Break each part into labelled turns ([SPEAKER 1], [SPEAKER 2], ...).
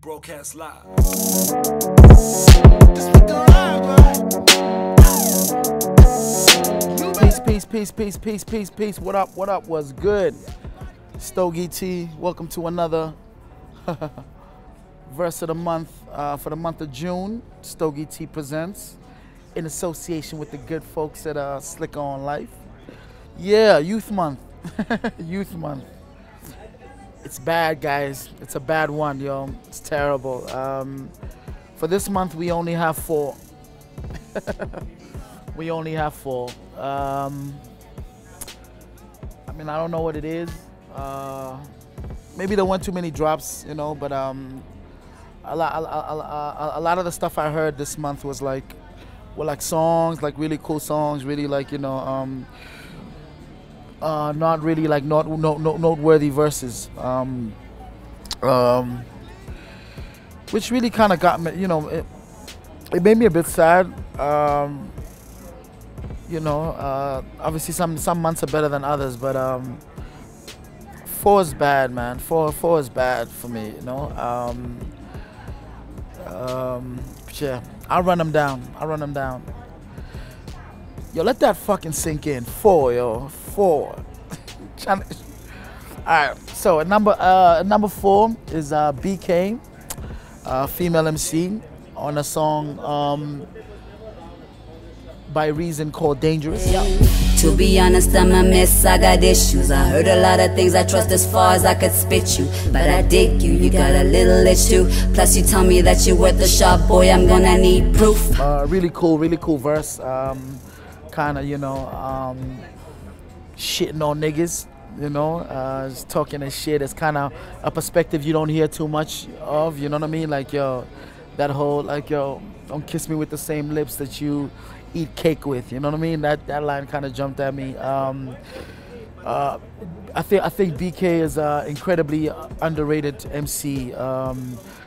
[SPEAKER 1] broadcast live.
[SPEAKER 2] Peace. What up? What's good? Stogie T, welcome to another verse of the month for the month of June. Stogie T presents in association with the good folks at Slicker on Life. Yeah, Youth Month. Youth Month. It's bad, guys. It's a bad one, yo. It's terrible. For this month, we only have 4. We only have 4. I mean, I don't know what it is. Maybe there weren't too many drops, you know, but a lot of the stuff I heard this month was like songs, like really cool songs, really like, you know, not really like noteworthy verses, which really kind of got me, you know, it made me a bit sad. You know, obviously some months are better than others, but 4 is bad, man. 4 is bad for me, you know. Yeah, I'll run them down. Yo, let that fucking sink in. 4, yo. 4. All right. So number 4 is BK, female MC, on a song by Reason called Dangerous.
[SPEAKER 3] To be honest, I'm a mess, I got issues. I heard a lot of things, I trust as far as I could spit you. But I dig you, you got a little itch too. Plus you tell me that you're worth a shot, boy, I'm gonna need proof.
[SPEAKER 2] Really cool verse. Kinda, you know, shitting on niggas, you know, just talking and shit. It's kinda a perspective you don't hear too much of, you know what I mean? Like, yo, that whole, like, yo, don't kiss me with the same lips that you eat cake with, you know what I mean? That line kind of jumped at me. I think BK is incredibly underrated MC.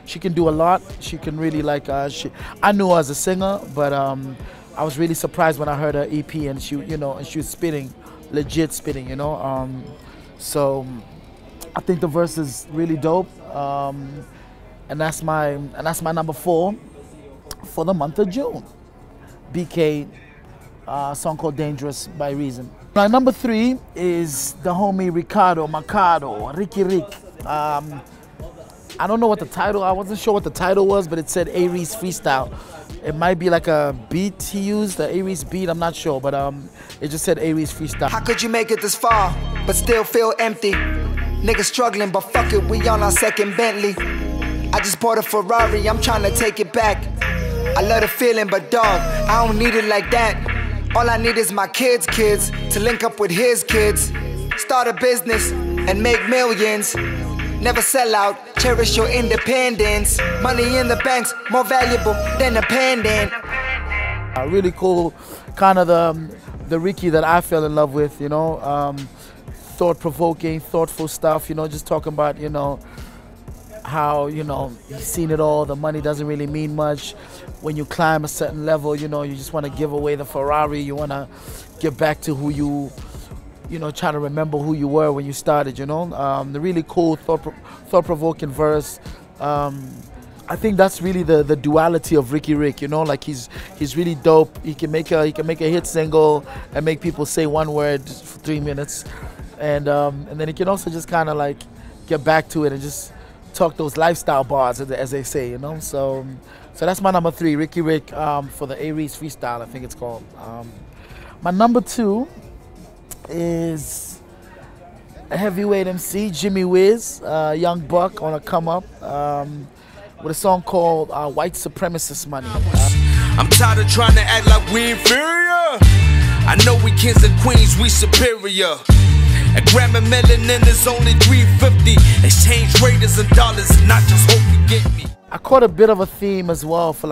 [SPEAKER 2] She can do a lot. She can really like. I knew her as a singer, but I was really surprised when I heard her EP and she, you know, and she was spitting, legit spitting, you know. So I think the verse is really dope, and that's my number 4 for the month of June. BK, song called Dangerous by Reason. My number 3 is the homie Ricky Rick. I don't know what the title, I wasn't sure what the title was, but it said Aries Freestyle. It might be like a beat he used, the Aries beat, I'm not sure, but it just said Aries Freestyle.
[SPEAKER 4] How could you make it this far, but still feel empty? Niggas struggling, but fuck it, we on our second Bentley. I just bought a Ferrari, I'm trying to take it back. I love the feeling, but dog, I don't need it like that. All I need is my kids to link up with his kids. Start a business and make millions. Never sell out, cherish your independence. Money in the banks, more valuable than a pendant.
[SPEAKER 2] Really cool, kind of the Ricky that I fell in love with, you know. Thought-provoking, thoughtful stuff, you know, just talking about, you know, how, you know, you've seen it all, the money doesn't really mean much. When you climb a certain level, you know, you just want to give away the Ferrari, you want to get back to who you know, try to remember who you were when you started, you know. The really cool, thought-provoking verse. I think that's really the duality of Ricky Rick, you know, like he's really dope. He can make a hit single and make people say one word for 3 minutes. And then he can also just kind of like get back to it and just talk those lifestyle bars, as they say, you know. So that's my number 3, Ricky Rick, for the Aries Freestyle, I think it's called. My number 2 is a heavyweight MC, Jimmy Wiz, young buck on a come up, with a song called White Supremacist Money.
[SPEAKER 1] I'm tired of trying to act like we inferior. I know we kings and queens, we superior. A gram of melanin is only $3.50. Exchange rate is in dollars, not just hope you get me.
[SPEAKER 2] I caught a bit of a theme as well for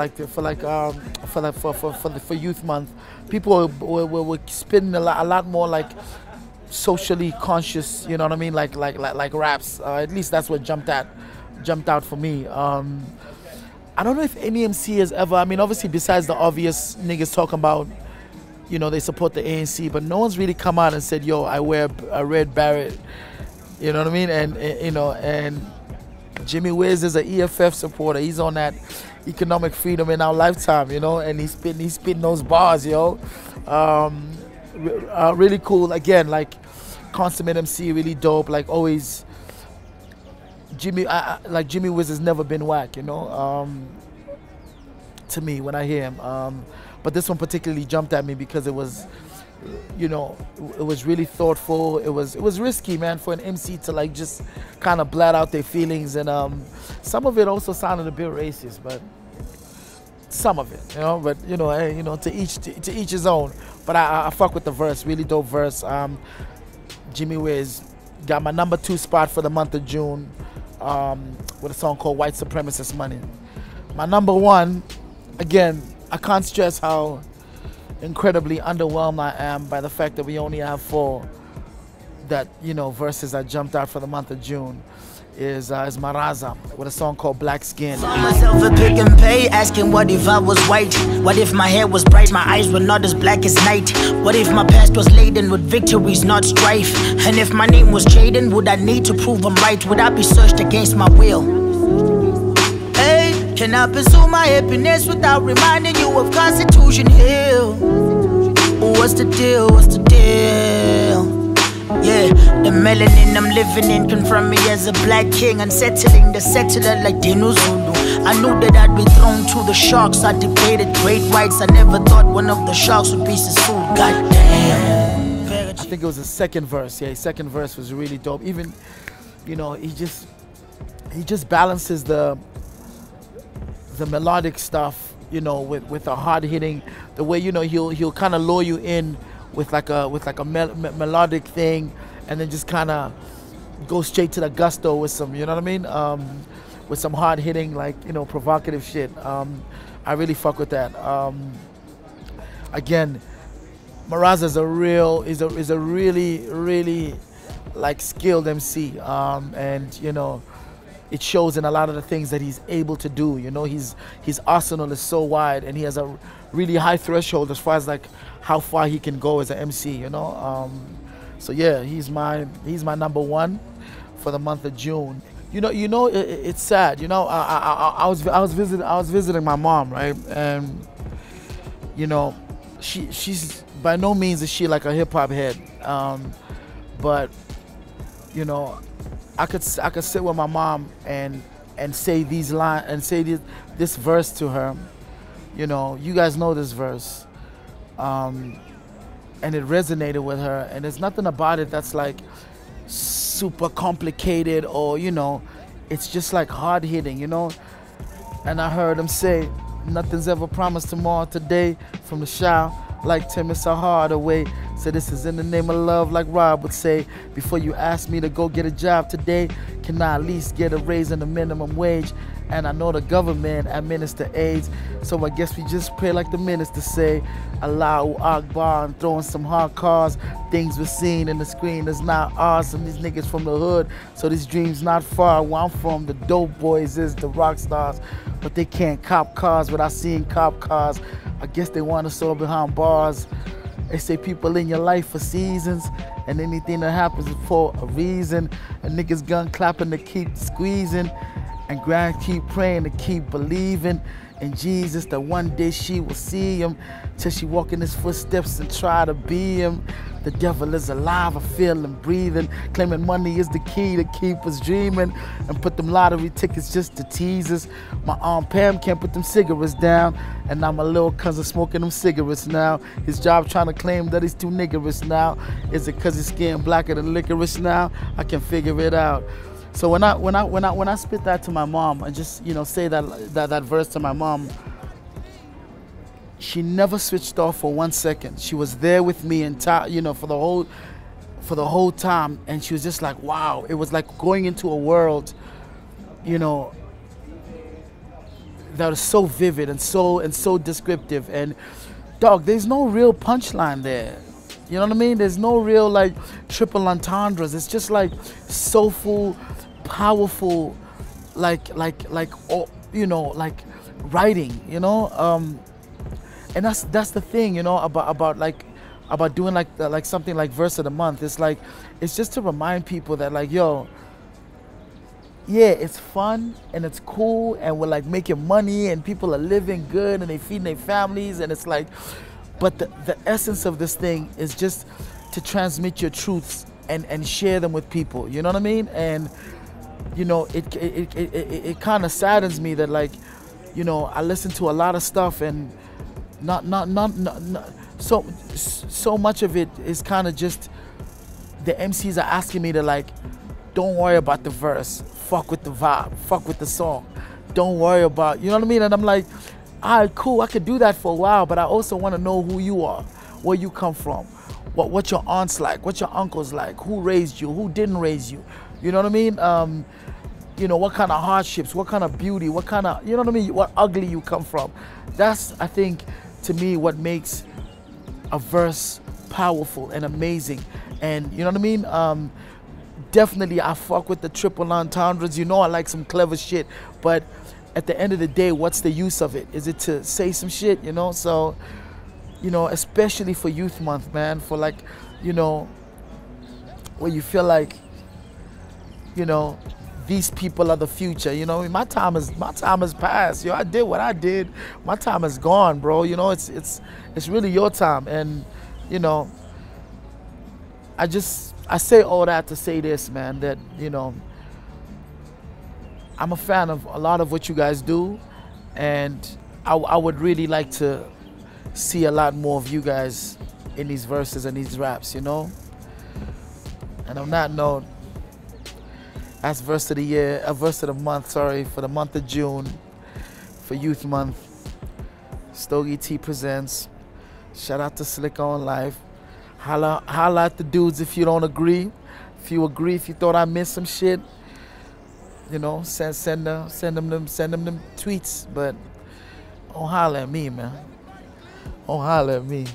[SPEAKER 2] Youth Month. People were spitting a lot more like socially conscious, you know what I mean, like raps. At least that's what jumped out for me. I don't know if any MC has ever. I mean, obviously besides the obvious niggas talking about, you know, they support the ANC, but no one's really come out and said, yo, I wear a red Barrett, you know what I mean? And you know, and Jimmy Wiz is an EFF supporter. He's on that economic freedom in our lifetime, you know, and he's spitting those bars, yo. Really cool. Again, like consummate MC, really dope. Like always, Jimmy Wiz has never been whack, you know. To me, when I hear him, but this one particularly jumped at me because it was, you know, it was really thoughtful. It was risky, man, for an MC to like just kind of blat out their feelings, and some of it also sounded a bit racist, but some of it, you know. But you know, hey, you know, to each his own. But I fuck with the verse, really dope verse. Jimmy Wiz got my #2 spot for the month of June with a song called "White Supremacist Money." My #1, again, I can't stress how incredibly underwhelmed I am by the fact that we only have 4 that, you know, verses that jumped out for the month of June. Is Maraza with a song called Black Skin.
[SPEAKER 5] Found myself a pick and pay, asking what if I was white? What if my hair was bright, my eyes were not as black as night? What if my past was laden with victories, not strife? And if my name was Jaden, would I need to prove I'm right? Would I be searched against my will? Hey, can I pursue my happiness without reminding you of Constitution Hill? What's the deal, what's the deal? Yeah, the melanin I'm living in confront me as a black king, unsettling the settler like Dino Zulu. I knew that I'd be thrown to the sharks. I debated great whites. I never thought one of the sharks would be Sassoon. Goddamn.
[SPEAKER 2] I think it was the second verse. Yeah, his second verse was really dope. Even, you know, he just balances the melodic stuff, you know, with a hard hitting. The way, you know, he'll kind of lure you in with like a melodic thing, and then just kind of go straight to the gusto with some, you know what I mean, with some hard hitting, like, you know, provocative shit. I really fuck with that. Again, Maraza is a really like skilled MC, and you know, it shows in a lot of the things that he's able to do. You know, his arsenal is so wide, and he has a really high threshold as far as like how far he can go as an MC. You know, so yeah, he's my #1 for the month of June. You know, it's sad. You know, I was visiting my mom, right, and you know, she's by no means is she like a hip hop head, but you know, I could sit with my mom and say these lines and say this verse to her. You know, you guys know this verse, and it resonated with her. And there's nothing about it that's like super complicated, or you know, it's just like hard hitting. You know, and I heard him say, "Nothing's ever promised tomorrow. Today from the shower." Like Tim and Hardaway said, this is in the name of love, like Rob would say. Before you ask me to go get a job today, can I at least get a raise in the minimum wage? And I know the government administer AIDS, so I guess we just pray like the minister say, Allahu Akbar, and throwing some hard cars. Things we're seeing in the screen is not awesome. These niggas from the hood, so this dream's not far. Where I'm from, the dope boys is the rock stars, but they can't cop cars without seeing cop cars. I guess they want us all behind bars. They say people in your life for seasons, and anything that happens is for a reason. A nigga's gun clapping to keep squeezing, and grand keep praying to keep believing in Jesus that one day she will see him, till she walk in his footsteps and try to be him. The devil is alive, I feel him breathing, claiming money is the key to keep us dreaming, and put them lottery tickets just to tease us. My Aunt Pam can't put them cigarettes down, and now my little cousin smoking them cigarettes now. His job trying to claim that he's too niggerous now. Is it cause his skin blacker than licorice now? I can figure it out. So when I spit that to my mom, I just, you know, say that verse to my mom, she never switched off for 1 second. She was there with me you know, for the whole time, and she was just like, wow. It was like going into a world, you know, that was so vivid and so descriptive. And dog, there's no real punchline there. You know what I mean? There's no real like triple entendres. It's just like soulful, powerful, like you know, like writing. You know. And that's the thing, you know, about doing like something like verse of the month. It's like, it's just to remind people that like, yo, yeah, it's fun and it's cool and we're like making money and people are living good and they feeding their families and it's like, but the essence of this thing is just to transmit your truths and share them with people, you know what I mean? And you know, it kind of saddens me that, like, you know, I listen to a lot of stuff and not so much of it is kind of just the MCs are asking me to, like, don't worry about the verse, fuck with the vibe, fuck with the song, don't worry about, you know what I mean? And I'm like, all right, cool, I could do that for a while, but I also want to know who you are, where you come from, what your aunt's like, what your uncle's like, who raised you, who didn't raise you, you know what I mean? You know, what kind of hardships, what kind of beauty, what kind of, you know what I mean, what ugly you come from. That's, I think, to me, what makes a verse powerful and amazing. And you know what I mean? Definitely I fuck with the triple entendres. You know, I like some clever shit, but at the end of the day, what's the use of it? Is it to say some shit, you know? So, you know, especially for Youth Month, man, for, like, you know, where you feel like, you know, these people are the future, you know. My time has passed. Yo, I did what I did. My time is gone, bro. You know, it's really your time. And, you know, I say all that to say this, man, that, you know, I'm a fan of a lot of what you guys do, and I would really like to see a lot more of you guys in these verses and these raps, you know. And on that note, that's verse of the year, verse of the month, sorry, for the month of June, for Youth Month. Stogie T presents. Shout out to Slick on Life. Holla at the dudes if you don't agree. If you agree, if you thought I missed some shit, you know, send them them tweets. But don't holla at me, man. Don't holla at me.